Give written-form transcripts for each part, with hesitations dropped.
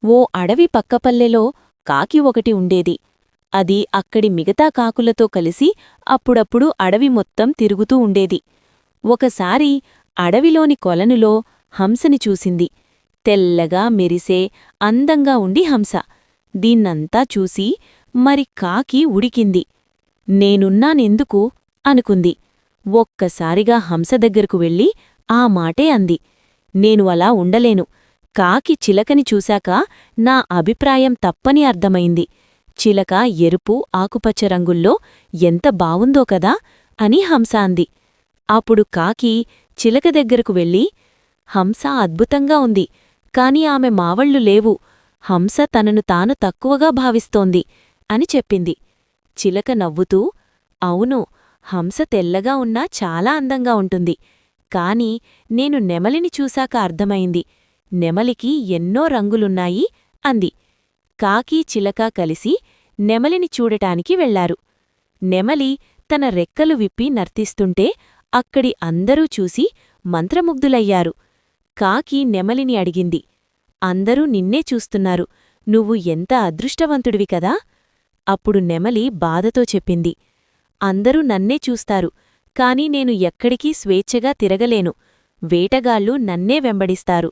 ఓ అడవి పక్కపల్లెలో కాకి ఒకటి ఉండేది. అది అక్కడి మిగతా కాకులతో కలిసి అప్పుడప్పుడు అడవి మొత్తం తిరుగుతూ ఉండేది. ఒకసారి అడవిలోని కొలనులో హంసని చూసింది. తెల్లగా మెరిసే అందంగా ఉండి హంస. దీన్నంతా చూసి మరి కాకి ఉడికింది. నేనున్నానెందుకు అనుకుంది. ఒక్కసారిగా హంస దగ్గరకు వెళ్ళి ఆ మాటే అంది. నేను అలా ఉండలేను. కాకి చిలకని చూశాక నా అభిప్రాయం తప్పని అర్థమైంది. చిలక ఎరుపు ఆకుపచ్చ రంగుల్లో ఎంత బావుందో కదా అని హంస అంది. అప్పుడు కాకి చిలక దగ్గరకు వెళ్ళి, హంస అద్భుతంగా ఉంది, కాని ఆమె మావళ్ళు లేవు. హంస తనను తాను తక్కువగా భావిస్తోంది అని చెప్పింది. చిలక నవ్వుతూ, అవును, హంస తెల్లగా ఉన్నా చాలా అందంగా ఉంటుంది. కాని నేను నెమలిని చూశాక అర్థమైంది. నెమలికి ఎన్నో రంగులున్నాయి అంది. కాకి చిలక కలిసి నెమలిని చూడటానికి వెళ్లారు. నెమలి తన రెక్కలు విప్పి నర్తిస్తుంటే అక్కడి అందరూ చూసి మంత్రముగ్ధులయ్యారు. కాకి నెమలిని అడిగింది, అందరూ నిన్నే చూస్తున్నారు, నువ్వు ఎంత అదృష్టవంతుడివి కదా. అప్పుడు నెమలి బాధతో చెప్పింది, అందరూ నన్నే చూస్తారు, కాని నేను ఎక్కడికీ స్వేచ్ఛగా తిరగలేను. వేటగాళ్ళు నన్నే వెంబడిస్తారు.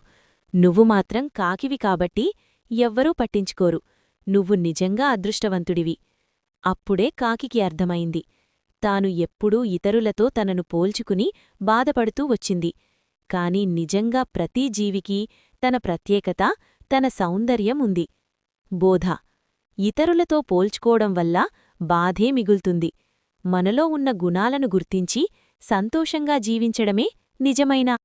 నువ్వు మాత్రం కాకివి కాబట్టి ఎవ్వరూ పట్టించుకోరు. నువ్వు నిజంగా అదృష్టవంతుడివి. అప్పుడే కాకికి అర్థమైంది. తాను ఎప్పుడూ ఇతరులతో తనను పోల్చుకుని బాధపడుతూ వచ్చింది. కాని నిజంగా ప్రతి జీవికి తన ప్రత్యేకత, తన సౌందర్యం ఉంది. బోధ: ఇతరులతో పోల్చుకోవడం వల్ల బాధే మిగులుతుంది. మనలో ఉన్న గుణాలను గుర్తించి సంతోషంగా జీవించడమే నిజమైన